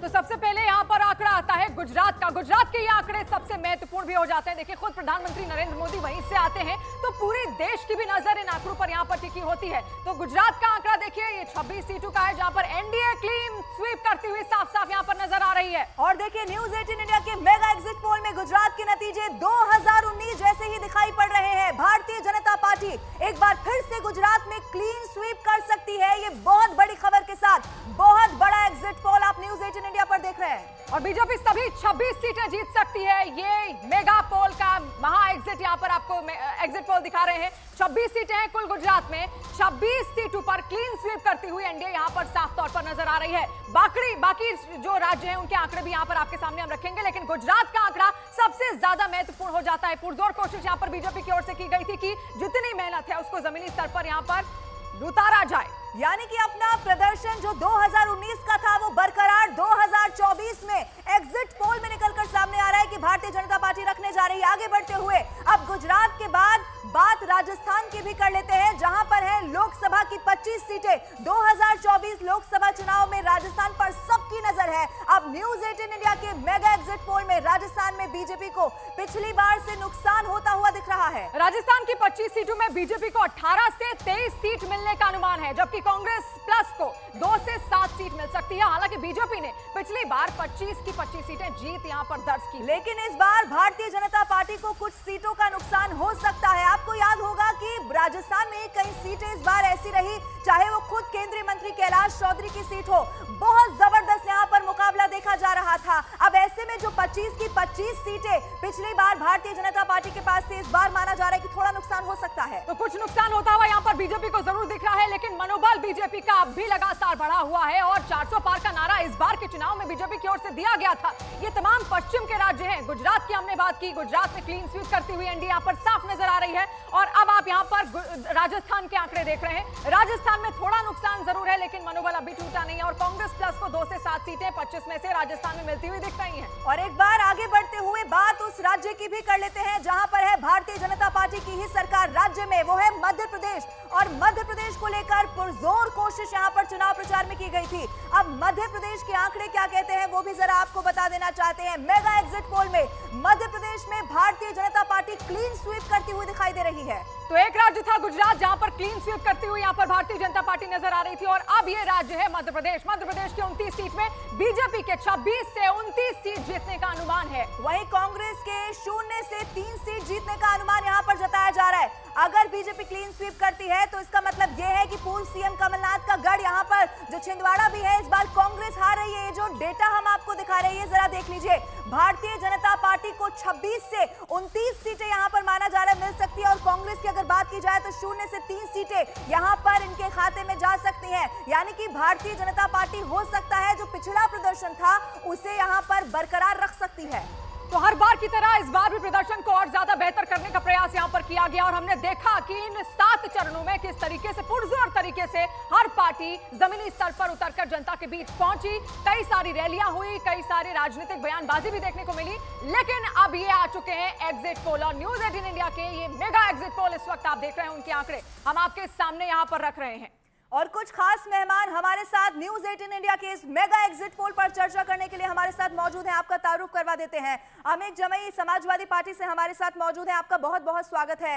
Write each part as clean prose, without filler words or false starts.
तो सबसे पहले यहाँ पर आंकड़ा आता है गुजरात का। गुजरात के ये आंकड़े सबसे महत्वपूर्ण भी हो जाते हैं। देखिए, खुद प्रधानमंत्री नरेंद्र मोदी वहीं से आते हैं, तो पूरे देश की भी नजर इन आंकड़ों पर यहाँ पर टिकी होती है। तो गुजरात का आंकड़ा देखिए, ये 26 सीटों का है, जहाँ पर एनडीए क्लीन स्वीप करती हुई साफ साफ यहाँ पर नजर आ रही है। और देखिए, न्यूज 18 इंडिया के मेगा एग्जिट पोल में गुजरात के नतीजे 2019 जैसे ही दिखाई पड़ रहे हैं। भारतीय जनता पार्टी एक बार फिर से गुजरात में क्लीन स्वीप कर सकती है। ये बहुत बड़ी खबर के साथ बहुत बड़ा एग्जिट पोल आप न्यूज 18 इंडिया पर देख रहे हैं। और बीजेपी सभी 26 सीटें जीत सकती है। ये मेगा पोल का महा एग्जिट यहाँ पर आपको एग्जिट पोल दिखा रहे हैं। 26 सीटें हैं कुल गुजरात में, 26 सीटों पर क्लीन स्वीप करती हुई एनडीए यहाँ पर साफ तौर पर नजर आ रही है। बाकी जो राज्य हैं उनके आंकड़े भी यहाँ पर आपके सामने हम रखेंगे, लेकिन गुजरात का आंकड़ा सबसे ज्यादा महत्वपूर्ण हो जाता है। पुरजोर कोशिश यहाँ पर बीजेपी की ओर से की गई थी कि जितनी मेहनत है उसको जमीनी स्तर पर यहाँ पर उतारा जाए, यानी कि अपना प्रदर्शन जो 2019 का था वो बरकरार 2024 में एग्जिट पोल में निकलकर सामने आ रहा है कि भारतीय जनता पार्टी रखने जा रही है। आगे बढ़ते हुए अब गुजरात के बाद बात राजस्थान की भी कर लेते हैं, जहां पर है लोकसभा की 25 सीटें। 2024 लोकसभा चुनाव में राजस्थान पर सबकी नजर है। अब न्यूज 18 इंडिया के मेगा एग्जिट पोल में राजस्थान में बीजेपी को पिछली बार से नुकसान होता हुआ दिख रहा है। राजस्थान की 25 सीटों में बीजेपी को 18 से 23 सीट मिलने का अनुमान है, जबकि कांग्रेस प्लस को 2 से 7 सीट मिल सकती है। हालांकि बीजेपी ने पिछली बार 25 की 25 सीटें जीत यहां पर दर्ज की, लेकिन इस बार भारतीय जनता पार्टी को कुछ सीटों का नुकसान हो सकता है। आपको याद होगा कि राजस्थान में कई सीटें इस बार ऐसी रही, चाहे वो खुद केंद्रीय मंत्री कैलाश चौधरी की सीट हो, बहुत जबरदस्त यहां पर मुकाबला देखा जा रहा था। अब ऐसे में जो 25 की 25 सीटें पिछली बार भारतीय जनता पार्टी के पास से इस बार माना जा रहा है कि थोड़ा नुकसान हो सकता है। तो कुछ नुकसान होता हुआ यहां पर बीजेपी को जरूर दिख रहा है, लेकिन मनोबल बीजेपी का अब भी लगातार बढ़ा हुआ है और 400 पार का नारा इस बार के चुनाव में बीजेपी की ओर से दिया गया था। ये तमाम पश्चिम के राज्य हैं। गुजरात की हमने बात की, गुजरात में क्लीन स्वीप करती हुई एनडीए यहां पर साफ नजर आ रही है। और अब आप यहां पर राजस्थान के आंकड़े देख रहे हैं। राजस्थान में थोड़ा नुकसान जरूर है, लेकिन मनोबल अभी टूटा नहीं है और कांग्रेस प्लस को 2 से 7 सीटें 25 में से राजस्थान में मिलती हुई दिख रही हैं। और एक बार आगे बढ़ते हुए बात उस राज्य की भी कर लेते हैं जहां पर है भारतीय जनता पार्टी की ही सरकार राज्य में, वो है मध्य प्रदेश। और मध्य प्रदेश को लेकर पुरजोर कोशिश यहां पर चुनाव प्रचार में की गई थी। अब मध्य प्रदेश के आंकड़े क्या कहते हैं वो भी जरा आपको बता देना चाहते हैं। मेगा एग्जिट पोल में मध्य प्रदेश में Bharatiya Janata party clean sweep करती हुई दिखाई दे रही है। तो एक राज्य था गुजरात, जहां पर क्लीन स्वीप करती हुई यहां पर भारतीय जनता पार्टी नजर आ रही थी, और अब ये राज्य है मध्य प्रदेश। मध्य प्रदेश की 29 सीट में बीजेपी के 26 से 29 सीट जीतने का अनुमान है। वहीं कांग्रेस के 0 से 3 सीट जीतने का अनुमान यहां पर जताया जा रहा है। अगर बीजेपी क्लीन स्वीप करती है तो इसका मतलब यह है कि पूर्व सीएम कमलनाथ का गढ़ यहां पर जो छिंदवाड़ा भी है, इस बार कांग्रेस हार रही है। ये जो डेटा हम आपको दिखा रहे हैं जरा देख लीजिए। भारतीय जनता पार्टी को 26 से 29 सीटें यहां पर माना जा रहा है मिल सकती है, और कांग्रेस की अगर बात की जाए तो 0 से 3 सीटें यहां पर इनके खाते में जा सकती हैं। यानी कि भारतीय जनता पार्टी हो सकता है जो पिछड़ा प्रदर्शन था उसे यहां पर बरकरार रख सकती है। तो हर बार की तरह इस बार भी प्रदर्शन को और ज्यादा बेहतर करने का प्रयास यहां पर किया गया, और हमने देखा कि इन 7 चरणों में किस तरीके से पुरजोर तरीके से हर पार्टी जमीनी स्तर पर उतरकर जनता के बीच पहुंची। कई सारी रैलियां हुई, कई सारी राजनीतिक बयानबाजी भी देखने को मिली, लेकिन अब ये आ चुके हैं एग्जिट पोल। और न्यूज 18 इंडिया के ये मेगा एग्जिट पोल इस वक्त आप देख रहे हैं, उनके आंकड़े हम आपके सामने यहां पर रख रहे हैं। और कुछ खास मेहमान हमारे साथ न्यूज 18 इंडिया के इस मेगा एग्जिट पोल पर चर्चा करने के लिए हमारे साथ मौजूद हैं। आपका तारुफ करवा देते हैं। अमित जमई समाजवादी पार्टी से हमारे साथ मौजूद हैं, आपका बहुत बहुत स्वागत है।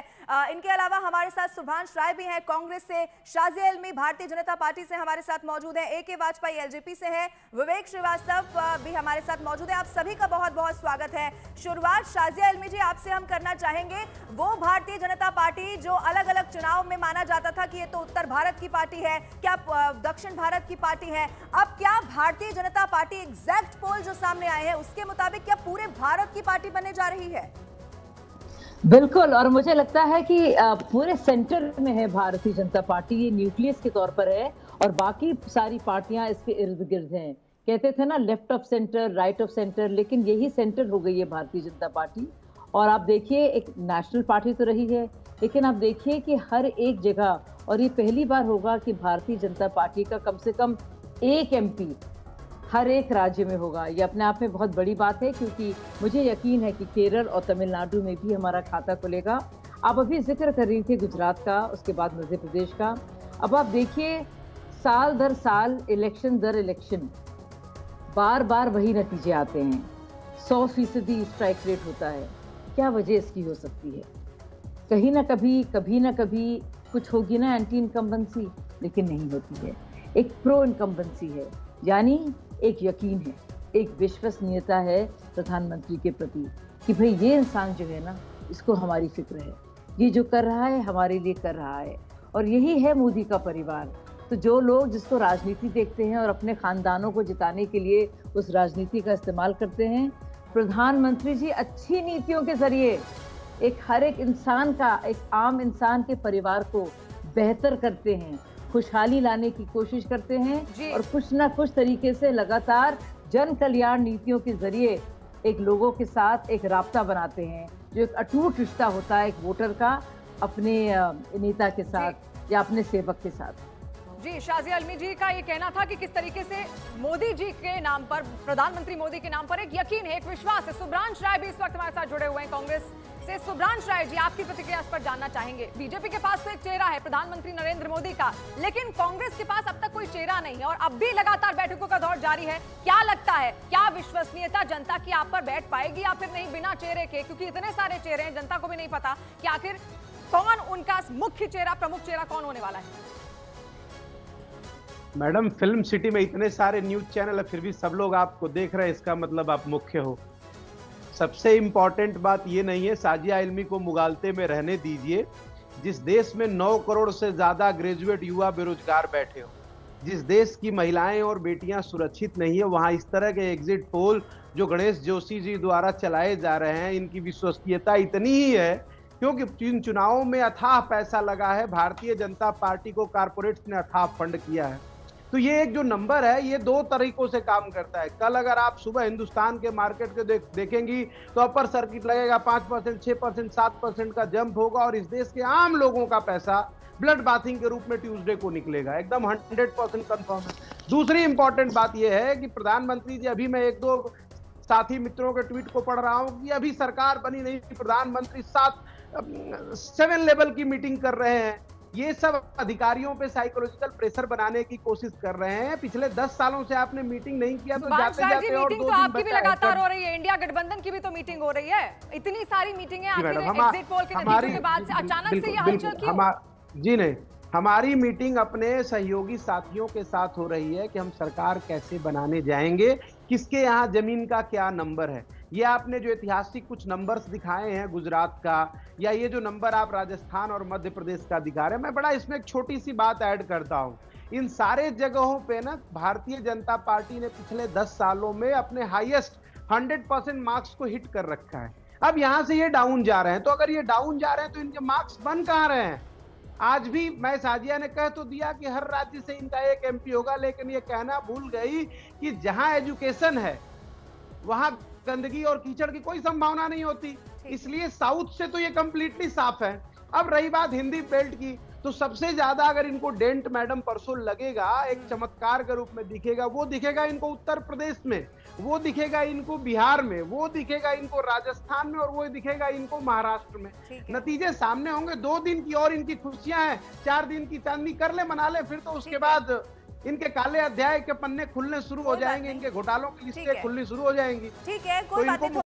इनके अलावा हमारे साथ सुभाष राय भी हैं कांग्रेस से, शाजिया इल्मी भारतीय जनता पार्टी से हमारे साथ मौजूद हैं, AK वाजपेयी एलजेपी से है, विवेक श्रीवास्तव भी हमारे साथ मौजूद है। आप सभी का बहुत बहुत स्वागत है। शुरुआत शाजिया इल्मी जी आपसे हम करना चाहेंगे। वो भारतीय जनता पार्टी जो अलग अलग चुनाव में माना जाता था कि ये तो उत्तर भारत की पार्टी है, क्या दक्षिण भारत की पार्टी है, अब क्या भारतीय जनता पार्टी एग्जैक्ट पोल जो सामने आए हैं उसके मुताबिक क्या पूरे भारत की पार्टी बनने जा रही है? बिल्कुल, और मुझे लगता है कि पूरे सेंटर में है भारतीय जनता पार्टी, ये न्यूक्लियस के तौर पर है और बाकी सारी पार्टियां इसके इर्द गिर्द हैं। कहते थे ना left of centre, right of centre, लेकिन यही सेंटर हो गई है भारतीय जनता पार्टी। और आप देखिए, एक नेशनल पार्टी तो रही है, लेकिन आप देखिए कि हर एक जगह, और ये पहली बार होगा कि भारतीय जनता पार्टी का कम से कम एक MP हर एक राज्य में होगा। ये अपने आप में बहुत बड़ी बात है, क्योंकि मुझे यकीन है कि केरल और तमिलनाडु में भी हमारा खाता खुलेगा। आप अभी जिक्र कर रही थी गुजरात का, उसके बाद मध्य प्रदेश का। अब आप देखिए, साल दर साल, इलेक्शन दर इलेक्शन बार बार वही नतीजे आते हैं। 100% स्ट्राइक रेट होता है। क्या वजह इसकी हो सकती है? कहीं ना कभी कुछ होगी ना एंटी इनकम्बेंसी, लेकिन नहीं होती है। एक प्रो इनकम्बेंसी है, यानी एक यकीन है, एक विश्वसनीयता है प्रधानमंत्री के प्रति कि भाई ये इंसान जो है ना, इसको हमारी फिक्र है, ये जो कर रहा है हमारे लिए कर रहा है। और यही है मोदी का परिवार। तो जो लोग जिसको राजनीति देखते हैं और अपने खानदानों को जिताने के लिए उस राजनीति का इस्तेमाल करते हैं, प्रधानमंत्री जी अच्छी नीतियों के जरिए हर एक इंसान का, एक आम इंसान के परिवार को बेहतर करते हैं, खुशहाली लाने की कोशिश करते हैं और कुछ ना कुछ तरीके से लगातार जन कल्याण नीतियों के जरिए एक लोगों के साथ एक राब्ता बनाते हैं, जो एक अटूट रिश्ता होता है एक वोटर का अपने नेता के साथ या अपने सेवक के साथ। जी, शाजिया आलमी जी का ये कहना था कि किस तरीके से मोदी जी के नाम पर, प्रधानमंत्री मोदी के नाम पर एक यकीन है, एक विश्वास है। सुब्रांश राय भी इस वक्त हमारे साथ जुड़े हुए हैं कांग्रेस से। सुब्रांश राय जी, आपकी प्रतिक्रिया इस पर जानना चाहेंगे। बीजेपी के पास तो एक चेहरा है प्रधानमंत्री नरेंद्र मोदी का, लेकिन कांग्रेस के पास अब तक कोई चेहरा नहीं है और अब भी लगातार बैठकों का दौर जारी है। क्या लगता है, क्या विश्वसनीयता जनता की आप पर बैठ पाएगी या फिर नहीं बिना चेहरे के? क्योंकि इतने सारे चेहरे हैं, जनता को भी नहीं पता कि आखिर कौन उनका मुख्य चेहरा, प्रमुख चेहरा कौन होने वाला है। मैडम, फिल्म सिटी में इतने सारे न्यूज चैनल है, फिर भी सब लोग आपको देख रहे हैं, इसका मतलब आप मुख्य हो। सबसे इंपॉर्टेंट बात ये नहीं है, साजिया इल्मी को मुगालते में रहने दीजिए। जिस देश में 9 करोड़ से ज्यादा ग्रेजुएट युवा बेरोजगार बैठे हो, जिस देश की महिलाएं और बेटियां सुरक्षित नहीं है, वहां इस तरह के एग्जिट पोल जो गणेश जोशी जी द्वारा चलाए जा रहे हैं, इनकी विश्वसनीयता इतनी ही है क्योंकि इन चुनावों में अथाह पैसा लगा है। भारतीय जनता पार्टी को कारपोरेट्स ने अथाह फंड किया है। तो ये एक जो नंबर है, ये 2 तरीकों से काम करता है। कल अगर आप सुबह हिंदुस्तान के मार्केट के देखेंगी तो अपर सर्किट लगेगा 5%, 6%, 7% का जंप होगा और इस देश के आम लोगों का पैसा ब्लड बाथिंग के रूप में ट्यूसडे को निकलेगा। एकदम 100% कंफर्म है। दूसरी इंपॉर्टेंट बात यह है कि प्रधानमंत्री जी, अभी मैं 1-2 साथी मित्रों के ट्वीट को पढ़ रहा हूं कि अभी सरकार बनी नहीं, प्रधानमंत्री 7 लेवल की मीटिंग कर रहे हैं। ये सब अधिकारियों पे साइकोलॉजिकल प्रेशर बनाने की कोशिश कर रहे हैं। पिछले 10 सालों से आपने मीटिंग नहीं किया तो जाते जाते और 2 दिन आपकी भी लगातार हो रही है, इंडिया गठबंधन की भी तो मीटिंग हो रही है। इतनी सारी मीटिंगें आखिर एग्जिट पोल के नतीजों के बाद से अचानक से ये हलचल क्यों? जी नहीं, हमारी मीटिंग अपने सहयोगी साथियों के साथ हो रही है कि हम सरकार कैसे बनाने जाएंगे, किसके यहाँ जमीन का क्या नंबर है। ये आपने जो ऐतिहासिक कुछ नंबर्स दिखाए हैं गुजरात का, या ये जो नंबर आप राजस्थान और मध्य प्रदेश का दिखा रहे हैं, मैं बड़ा इसमें एक छोटी सी बात ऐड करता हूं। इन सारे जगहों पे ना भारतीय जनता पार्टी ने पिछले 10 सालों में अपने हाईएस्ट 100% मार्क्स को हिट कर रखा है। अब यहां से ये डाउन जा रहे हैं, तो अगर ये डाउन जा रहे हैं तो इनके मार्क्स बन कहां रहे हैं? आज भी मैं साजिया ने कह तो दिया कि हर राज्य से इनका एक एमपी होगा, लेकिन ये कहना भूल गई कि जहां एजुकेशन है वहां गंदगी और कीचड़ की कोई संभावना नहीं होती। इसलिए साउथ से तो ये कंप्लीटली साफ है। अब रही बात हिंदी बेल्ट की, तो सबसे ज्यादा अगर इनको डेंट मैडम परसों लगेगा, एक चमत्कार के रूप में दिखेगा, वो दिखेगा इनको उत्तर प्रदेश में, वो दिखेगा इनको बिहार में, वो दिखेगा इनको राजस्थान में और वो दिखेगा इनको महाराष्ट्र में। नतीजे सामने होंगे। 2 दिन की और इनकी खुशियां हैं, 4 दिन की चांदनी कर ले, मना ले, फिर तो उसके बाद इनके काले अध्याय के पन्ने खुलने शुरू हो जाएंगे, इनके घोटालों की लिस्टें खुलनी शुरू हो जाएंगी। ठीक है, कोई बात नहीं।